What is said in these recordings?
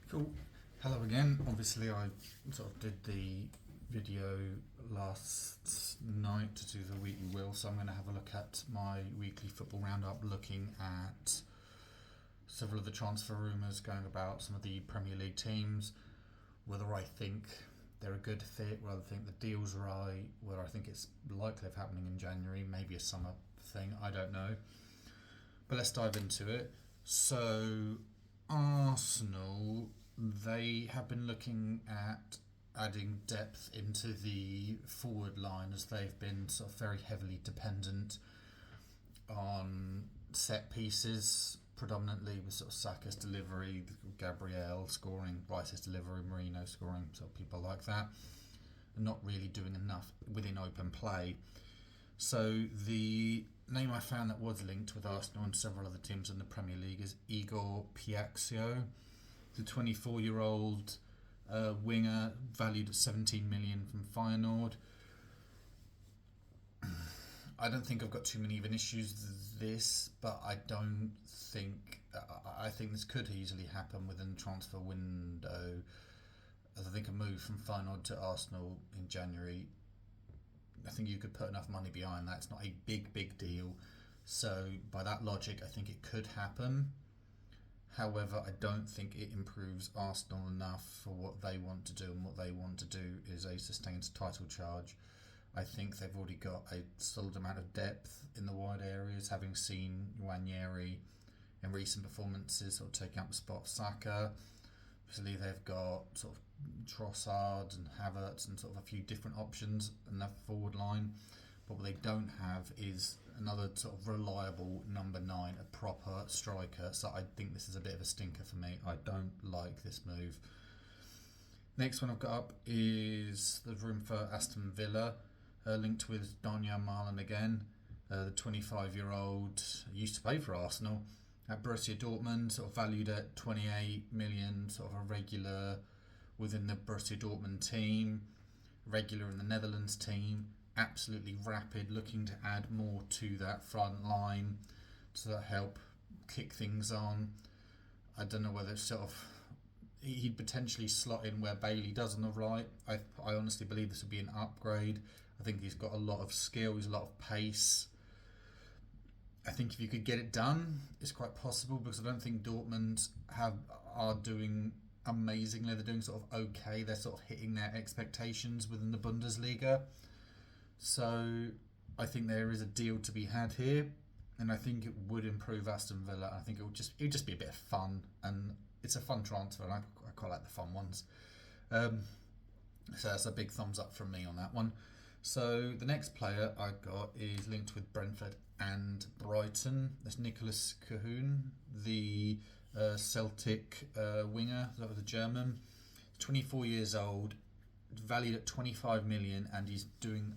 Cool. Hello again. Obviously, I sort of did the video last night to do the weekly will, so I'm going to have a look at my weekly football roundup, looking at several of the transfer rumours going about some of the Premier League teams, whether I think they're a good fit, whether I think the deal's right, whether I think it's likely of happening in January, maybe a summer thing, I don't know. But let's dive into it. So, Arsenal, they have been looking at adding depth into the forward line, as they've been sort of very heavily dependent on set pieces, predominantly with sort of Saka's delivery, Gabriel scoring, Rice's delivery, Marino scoring, sort of people like that, and not really doing enough within open play. So the name I found that was linked with Arsenal and several other teams in the Premier League is Igor Piaxio, the 24-year-old winger valued at 17 million from Feyenoord. I don't think I've got too many of an issues with this, but I don't think I think this could easily happen within the transfer window. As I think a move from Feyenoord to Arsenal in January, I think you could put enough money behind that. It's not a big deal. So by that logic, I think it could happen. However, I don't think it improves Arsenal enough for what they want to do, and what they want to do is a sustained title charge. I think they've already got a solid amount of depth in the wide areas, having seen Nwaneri in recent performances sort of taking up the spot of Saka. Obviously, they've got sort of Trossard and Havertz and sort of a few different options in their forward line. But what they don't have is another sort of reliable number 9, a proper striker. So I think this is a bit of a stinker for me. I don't like this move. Next one I've got up is the room for Aston Villa, linked with Daniel Marlon again. The 25-year-old used to play for Arsenal at Borussia Dortmund, sort of valued at 28 million, sort of a regular within the Borussia Dortmund team, regular in the Netherlands team, absolutely rapid, looking to add more to that front line to help kick things on. I don't know whether it's sort of he'd potentially slot in where Bailey does on the right. I honestly believe this would be an upgrade. I think he's got a lot of skill, he's a lot of pace. I think if you could get it done, it's quite possible, because I don't think Dortmund are doing amazingly. They're doing sort of okay. They're sort of hitting their expectations within the Bundesliga. So I think there is a deal to be had here, and I think it would improve Aston Villa. I think it would just be a bit of fun, and it's a fun transfer, and I quite like the fun ones. So that's a big thumbs up from me on that one. So the next player I got is linked with Brentford and Brighton. That's Nicholas Cahoon, the Celtic winger, that was the German. 24 years old, valued at 25 million, and he's doing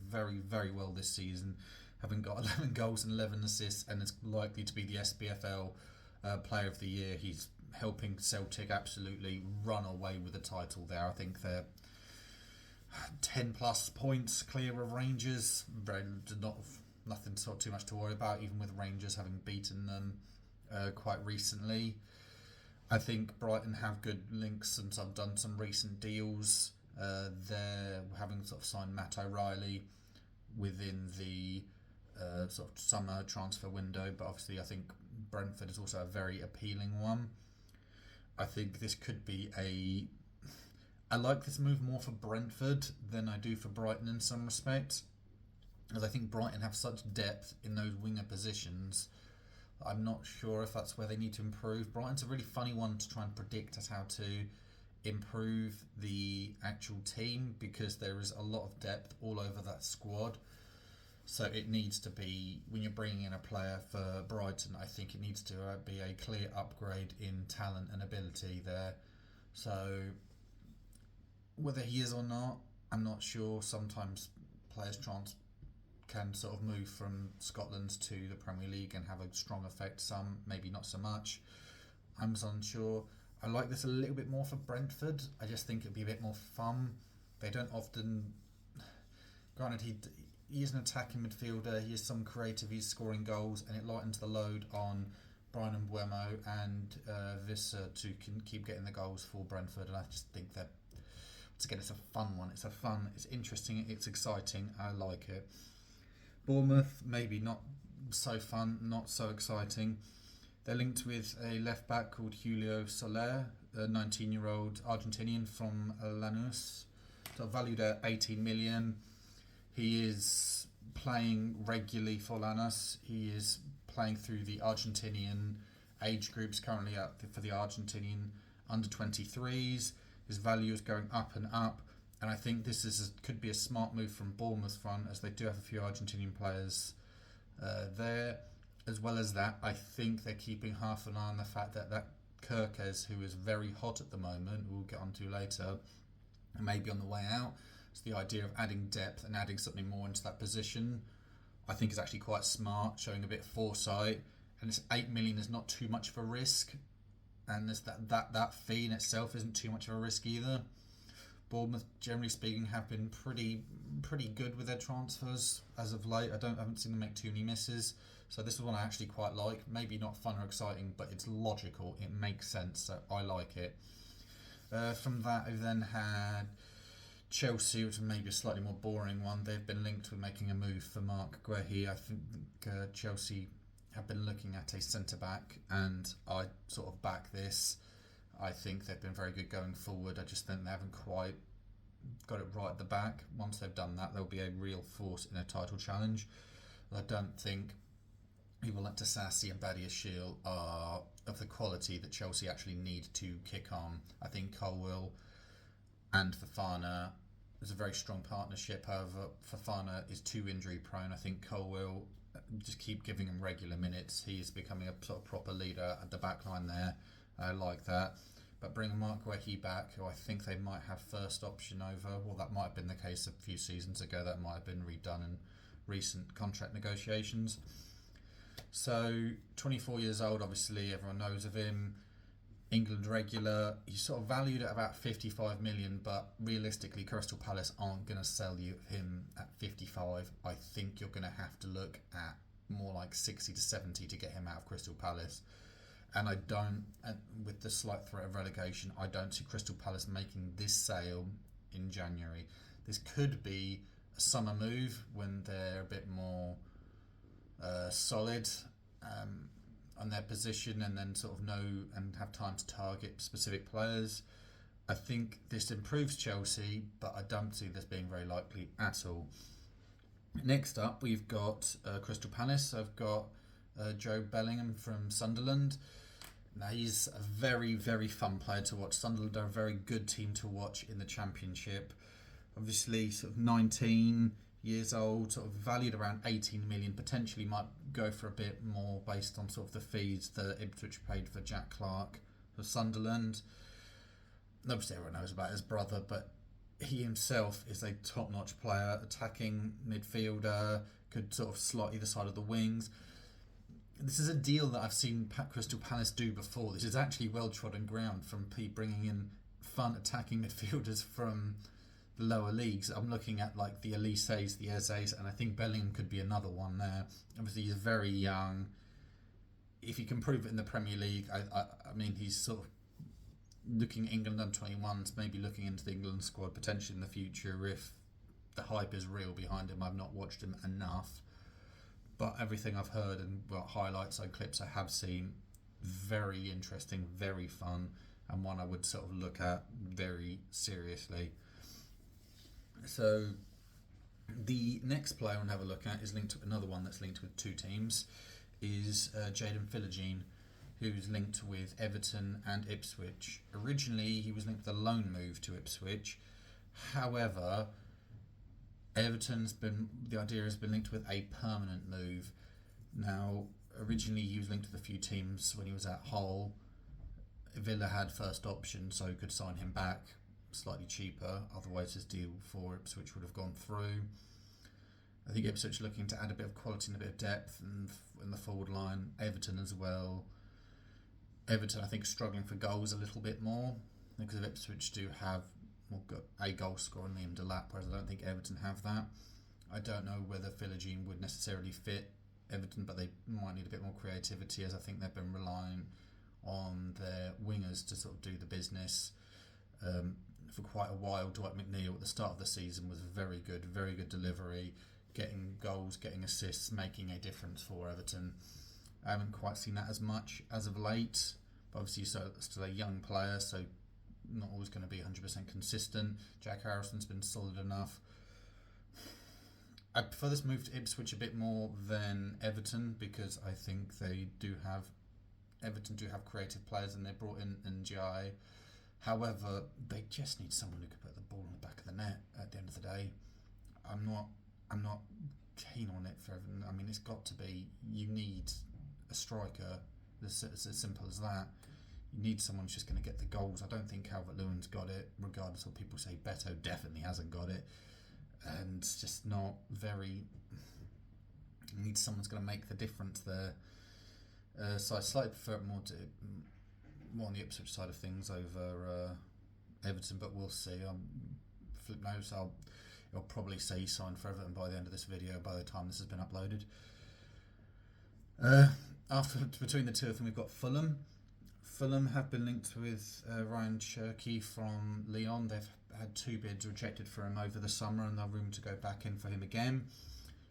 very well this season, having got 11 goals and 11 assists, and is likely to be the SPFL Player of the Year. He's helping Celtic absolutely run away with the title there. I think they're 10 plus points clear of Rangers. Nothing sort of too much to worry about, even with Rangers having beaten them quite recently. I think Brighton have good links and have done some recent deals. They're having sort of signed Matt O'Reilly within the sort of summer transfer window, but obviously I think Brentford is also a very appealing one. I think this could be I like this move more for Brentford than I do for Brighton in some respects, as I think Brighton have such depth in those winger positions. I'm not sure if that's where they need to improve. Brighton's a really funny one to try and predict as how to improve the actual team, because there is a lot of depth all over that squad. So it needs to be, when you're bringing in a player for Brighton, I think it needs to be a clear upgrade in talent and ability there. So whether he is or not, I'm not sure. Sometimes players can sort of move from Scotland to the Premier League and have a strong effect. Some maybe not so much. I'm unsure. I like this a little bit more for Brentford. I just think it'd be a bit more fun. They don't often. Granted, he is an attacking midfielder. He is some creative. He's scoring goals, and it lightens the load on Brian and Buemo and Visser to keep getting the goals for Brentford, and I just think that once again it's a fun one. It's interesting, it's exciting. I like it. Bournemouth maybe not so fun, not so exciting. They're linked with a left back called Julio Soler, a 19-year-old Argentinian from Lanús, valued at 18 million. He is playing regularly for Lanús. He is playing through the Argentinian age groups currently for the Argentinian under 23s. His value is going up and up, and I think this could be a smart move from Bournemouth front, as they do have a few Argentinian players there. As well as that, I think they're keeping half an eye on the fact that Kirkes, who is very hot at the moment, we'll get onto later, may be on the way out. So the idea of adding depth and adding something more into that position, I think is actually quite smart, showing a bit of foresight. And this 8 million is not too much of a risk, and that fee in itself isn't too much of a risk either. Bournemouth, generally speaking, have been pretty good with their transfers as of late. I haven't seen them make too many misses. So this is one I actually quite like. Maybe not fun or exciting, but it's logical. It makes sense, so I like it. From that, I then had Chelsea, which is maybe a slightly more boring one. They've been linked with making a move for Mark Guehi. I think Chelsea have been looking at a centre-back, and I sort of back this. I think they've been very good going forward. I just think they haven't quite got it right at the back. Once they've done that, they'll be a real force in a title challenge. I don't think people like Tasasi and Badiashile are of the quality that Chelsea actually need to kick on. I think Colwill and Fofana is a very strong partnership. However, Fofana is too injury prone. I think Colwill, just keep giving him regular minutes. He is becoming a sort of proper leader at the back line there. I like that. But bringing Mark Guehi back, who I think they might have first option over, well, that might have been the case a few seasons ago. That might have been redone in recent contract negotiations. So, 24 years old, obviously, everyone knows of him. England regular. He's sort of valued at about 55 million, but realistically, Crystal Palace aren't going to sell you him at 55. I think you're going to have to look at more like 60 to 70 to get him out of Crystal Palace. And with the slight threat of relegation, I don't see Crystal Palace making this sale in January. This could be a summer move when they're a bit more solid on their position, and then sort of know and have time to target specific players. I think this improves Chelsea, but I don't see this being very likely at all. Next up, we've got Crystal Palace. I've got Joe Bellingham from Sunderland. Now, he's a very, very fun player to watch. Sunderland are a very good team to watch in the Championship. Obviously, sort of 19 years old, sort of valued around 18 million, potentially might go for a bit more based on sort of the fees that Ipswich paid for Jack Clark for Sunderland. Obviously, everyone knows about his brother, but he himself is a top-notch player, attacking midfielder, could sort of slot either side of the wings. This is a deal that I've seen Crystal Palace do before. This is actually well-trodden ground from bringing in fun attacking midfielders from the lower leagues. I'm looking at like the Elises, the Ezes, and I think Bellingham could be another one there. Obviously, he's very young. If he can prove it in the Premier League, I mean, he's sort of looking at England under 21s, maybe looking into the England squad potentially in the future if the hype is real behind him. I've not watched him enough, but everything I've heard and highlights and clips I have seen, very interesting, very fun, and one I would sort of look at very seriously. So the next player I want to have a look at is linked to another one that's linked with two teams, is Jaden Philogene, who's linked with Everton and Ipswich. Originally, he was linked with a loan move to Ipswich. However, the idea has been linked with a permanent move. Now, originally he was linked with a few teams when he was at Hull. Villa had first option, so could sign him back slightly cheaper. Otherwise, his deal for Ipswich would have gone through. I think Ipswich looking to add a bit of quality and a bit of depth in the forward line. Everton as well. Everton, I think, struggling for goals a little bit more because Ipswich do have a goal scorer in Liam Delap, whereas I don't think Everton have that. I don't know whether Philogene would necessarily fit Everton, but they might need a bit more creativity, as I think they've been relying on their wingers to sort of do the business for quite a while. Dwight McNeil at the start of the season was very good delivery, getting goals, getting assists, making a difference for Everton. I haven't quite seen that as much as of late, but obviously still a young player, so not always going to be 100% consistent. Jack Harrison's been solid enough. I prefer this move to Ipswich a bit more than Everton, because I think Everton do have creative players, and they brought in NGI. However, they just need someone who can put the ball in the back of the net at the end of the day. I'm not keen on it for Everton. I mean, it's got to be, you need a striker. It's as simple as that. You need someone who's just going to get the goals. I don't think Calvert-Lewin's got it, regardless of what people say. Beto definitely hasn't got it. And it's just not very... You need someone who's going to make the difference there. So I slightly prefer it more on the Ipswich side of things over Everton, but we'll see. Flip notes, I'll probably say he signed for Everton by the end of this video, by the time this has been uploaded. Between the two of them, we've got Fulham. Fulham have been linked with Ryan Cherky from Lyon. They've had 2 bids rejected for him over the summer, and they're rumoured to go back in for him again.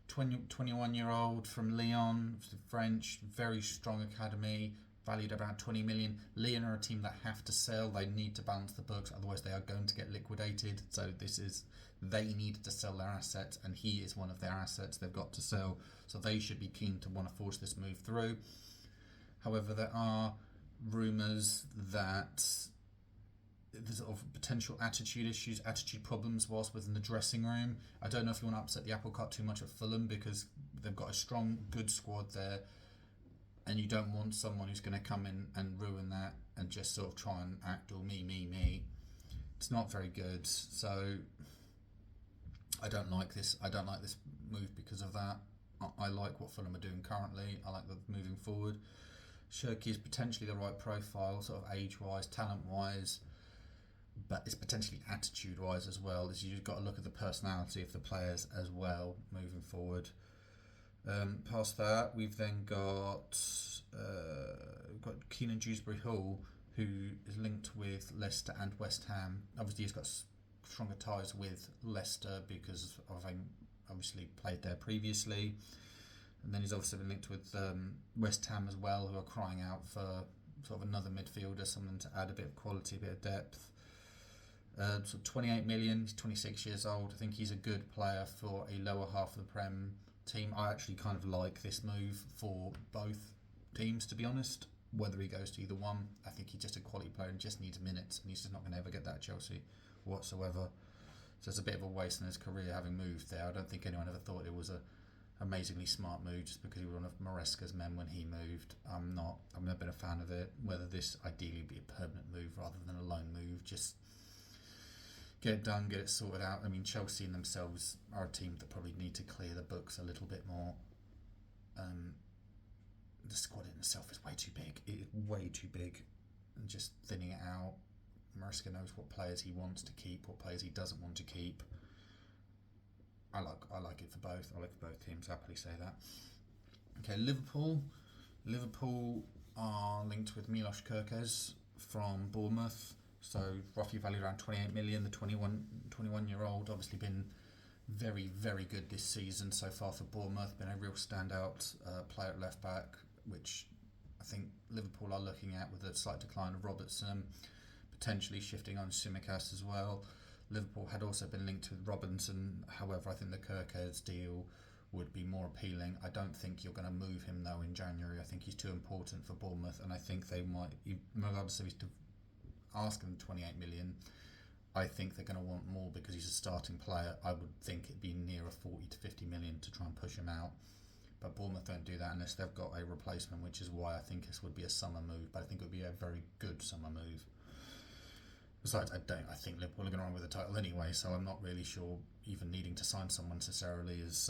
21-year-old from Lyon, French, very strong academy, valued about 20 million. Lyon are a team that have to sell. They need to balance the books, otherwise they are going to get liquidated. So they needed to sell their assets, and he is one of their assets they've got to sell. So they should be keen to want to force this move through. However, there are rumours that there's sort of potential attitude problems whilst within the dressing room. I don't know if you want to upset the apple cart too much at Fulham, because they've got a strong, good squad there, and you don't want someone who's going to come in and ruin that and just sort of try and act all me. It's not very good. So I don't like this move because of that. I like what Fulham are doing currently. I like them moving forward. Cherky is potentially the right profile, sort of age-wise, talent-wise, but it's potentially attitude-wise as well. As you've got to look at the personality of the players as well moving forward. Past that, we've then got Keenan Dewsbury Hall, who is linked with Leicester and West Ham. Obviously, he's got stronger ties with Leicester because of having obviously played there previously. And then he's also been linked with West Ham as well, who are crying out for sort of another midfielder, someone to add a bit of quality, a bit of depth. So 28 million, he's 26 years old. I think he's a good player for a lower half of the Prem team. I actually kind of like this move for both teams, to be honest. Whether he goes to either one, I think he's just a quality player and just needs minutes, and he's just not going to ever get that at Chelsea whatsoever. So it's a bit of a waste in his career having moved there. I don't think anyone ever thought it was a amazingly smart move just because he was one of Maresca's men when he moved. I've never been a fan of it. Whether this ideally be a permanent move rather than a loan move, just get it done, get it sorted out. I mean, Chelsea in themselves are a team that probably need to clear the books a little bit more. The squad in itself is way too big. It is way too big, and just thinning it out. Maresca knows what players he wants to keep, what players he doesn't want to keep. I like it for both. I like for both teams. Happily say that. Okay, Liverpool. Liverpool are linked with Milos Kerkez from Bournemouth. So roughly valued around 28 million. The 21-year-old obviously been very, very good this season so far for Bournemouth. Been a real standout player at left back, which I think Liverpool are looking at with a slight decline of Robertson, potentially shifting on Tsimikas as well. Liverpool had also been linked with Robinson. However, I think the Kerkez deal would be more appealing. I don't think you're going to move him though in January. I think he's too important for Bournemouth, and I think they might, regardless of he's asking 28 million, I think they're going to want more because he's a starting player. I would think it'd be nearer 40 to 50 million to try and push him out. But Bournemouth don't do that unless they've got a replacement, which is why I think this would be a summer move. But I think it would be a very good summer move. Besides, I think Liverpool are going to run with the title anyway, so I'm not really sure even needing to sign someone necessarily is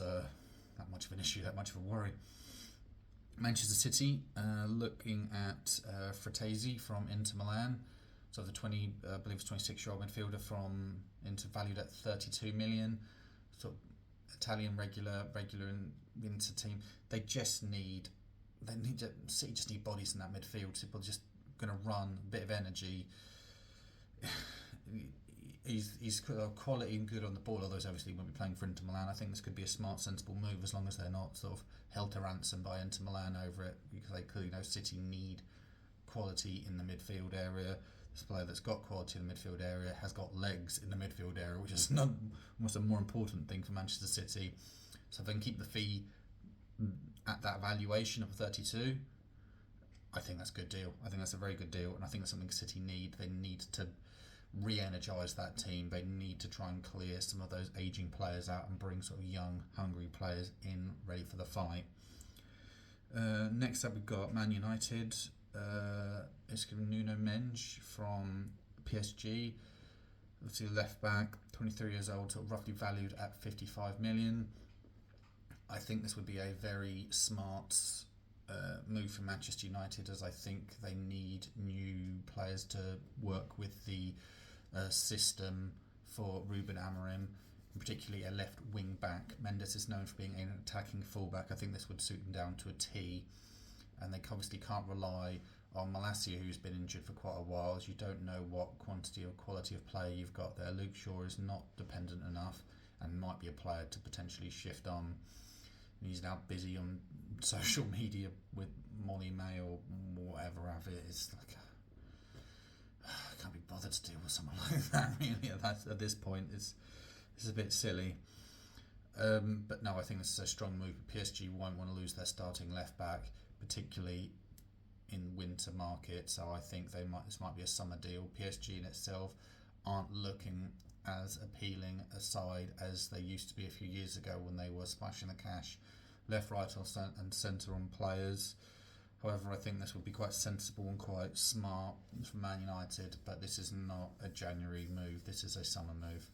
that much of an issue, that much of a worry. Manchester City looking at Fratesi from Inter Milan. So the I believe it's 26-year-old midfielder from Inter, valued at 32 million. So Italian regular Inter team. They just need City just need bodies in that midfield. People just going to run a bit of energy. He's quality and good on the ball, although he's obviously won't be playing for Inter Milan. I think this could be a smart, sensible move as long as they're not sort of held to ransom by Inter Milan over it, because they clearly know City need quality in the midfield area. This player that's got quality in the midfield area has got legs in the midfield area, which is almost a more important thing for Manchester City. So if they can keep the fee at that valuation of 32, I think that's a good deal. I think that's a very good deal, and I think that's something City need. They need to re-energise that team. They need to try and clear some of those ageing players out and bring sort of young, hungry players in ready for the fight. Next up, we've got Man United. It's Nuno Mendes from PSG, obviously left back, 23 years old, sort of roughly valued at 55 million. I think this would be a very smart move for Manchester United, as I think they need new players to work with the system for Ruben Amorim, particularly a left wing back. Mendes is known for being an attacking fullback. I think this would suit them down to a T, and they obviously can't rely on Malacia, who's been injured for quite a while, as you don't know what quantity or quality of player you've got there. Luke Shaw is not dependent enough and might be a player to potentially shift on. He's now busy on social media with Molly May or whatever have it. It's like I can't be bothered to deal with someone like that. Really, at this point, it's a bit silly. But no, I think this is a strong move. PSG won't want to lose their starting left back, particularly in winter market. So I think this might be a summer deal. PSG in itself aren't looking as appealing a side as they used to be a few years ago when they were splashing the cash left, right and centre on players. However, I think this would be quite sensible and quite smart for Man United, but this is not a January move, this is a summer move.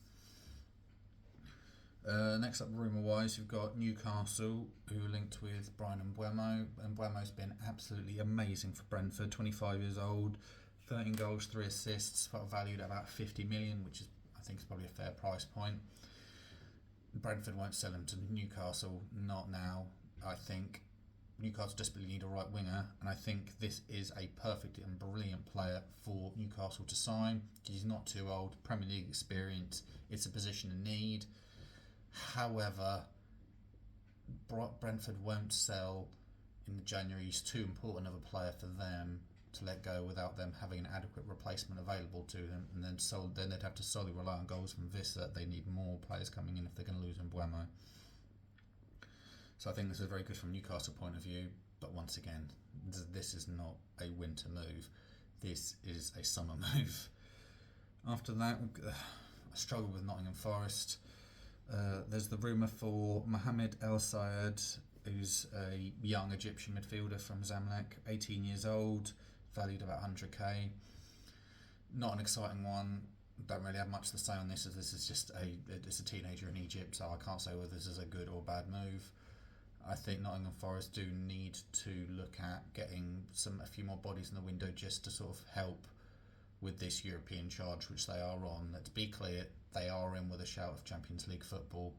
Next up, rumour-wise, you've got Newcastle, who are linked with Brian Mbeumo. Mbeumo's been absolutely amazing for Brentford, 25 years old, 13 goals, 3 assists, valued at about 50 million, which is, I think, is probably a fair price point. Brentford won't sell him to Newcastle, not now. I think Newcastle desperately need a right winger, and I think this is a perfect and brilliant player for Newcastle to sign. He's not too old, Premier League experience, it's a position in need. However, Brentford won't sell in January. He's too important of a player for them to let go without them having an adequate replacement available to them, and then they'd have to solely rely on goals from Vissa. They need more players coming in if they're going to lose Mbeumo. So I think this is very good from Newcastle point of view, but once again, this is not a winter move. This is a summer move. After that, I struggle with Nottingham Forest. There's the rumour for Mohamed El Sayed, who's a young Egyptian midfielder from Zamalek, 18 years old, valued about 100k. Not an exciting one. Don't really have much to say on this, as this is just it's a teenager in Egypt, so I can't say whether this is a good or bad move. I think Nottingham Forest do need to look at getting a few more bodies in the window just to sort of help with this European charge, which they are on. Let's be clear, they are in with a shout of Champions League football,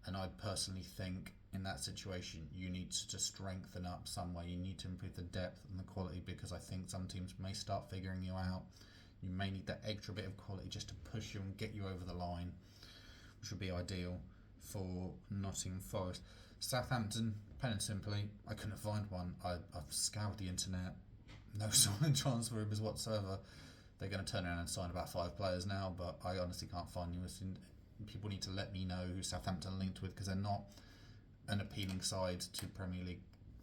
and I personally think in that situation you need to just strengthen up somewhere. You need to improve the depth and the quality, because I think some teams may start figuring you out. You may need that extra bit of quality just to push you and get you over the line, which would be ideal for Nottingham Forest. Southampton, plain and simply, I couldn't find one. I've scoured the internet, no solid transfer rumours whatsoever. They're going to turn around and sign about 5 players now, but I honestly can't find you. People need to let me know who Southampton are linked with, because they're not an appealing side to Premier League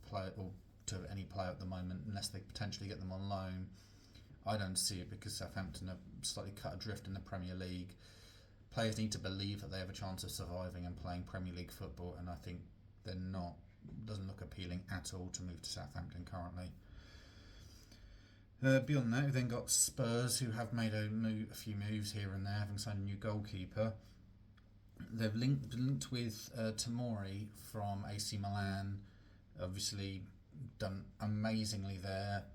player or to any player at the moment, unless they potentially get them on loan. I don't see it, because Southampton are slightly cut adrift in the Premier League. Players need to believe that they have a chance of surviving and playing Premier League football, and I think they're not. Doesn't look appealing at all to move to Southampton currently. Beyond that, we've then got Spurs, who have made a few moves here and there, having signed a new goalkeeper. They've linked with Tomori from AC Milan. Obviously done amazingly there.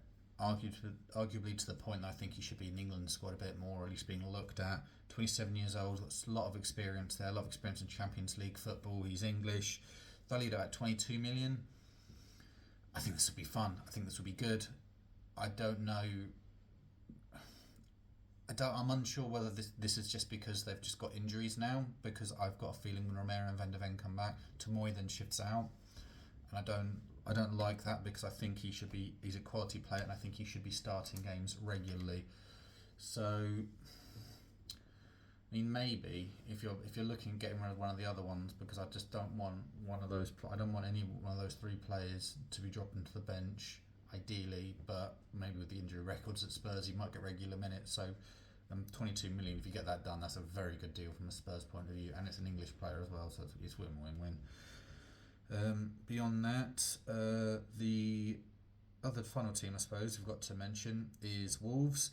arguably to the point that I think he should be in the England squad a bit more, or at least being looked at. 27 years old, got a lot of experience there, a lot of experience in Champions League football. He's English, valued at 22 million. I think this would be fun. I think this would be good. I don't know. I'm unsure whether this is just because they've just got injuries now. Because I've got a feeling when Romero and Van de Ven come back, Tomoy then shifts out, and I don't like that because I think he's a quality player and I think he should be starting games regularly. So, I mean, maybe if you're looking at getting rid of one of the other ones, because I just don't want one of those. I don't want any one of those three players to be dropped into the bench. Ideally, but maybe with the injury records at Spurs, he might get regular minutes. So, 22 million. If you get that done, that's a very good deal from a Spurs point of view, and it's an English player as well, so it's win-win-win. Beyond that, the other final team I suppose we've got to mention is Wolves.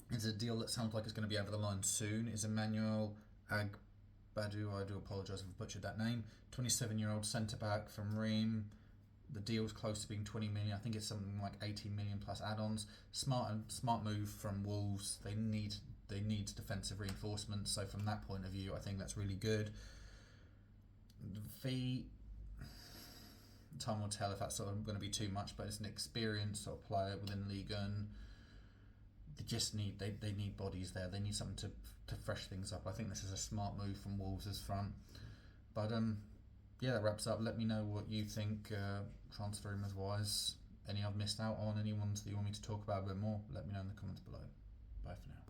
It's a deal that sounds like it's going to be over the line soon. Is Emmanuel Agbadou, I do apologise if I butchered that name, 27-year-old centre-back from Reims. The deal's close to being 20 million. I think it's something like 18 million plus add-ons. Smart move from Wolves. They need defensive reinforcements, so from that point of view I think that's really good. The fee, time will tell if that's sort of going to be too much, but it's an experienced sort of player within Ligue 1. They need bodies there. They need something to fresh things up. I think this is a smart move from Wolves' front. But yeah, that wraps up. Let me know what you think transfer rumours wise. Any I've missed out on, any ones that you want me to talk about a bit more, let me know in the comments below. Bye for now.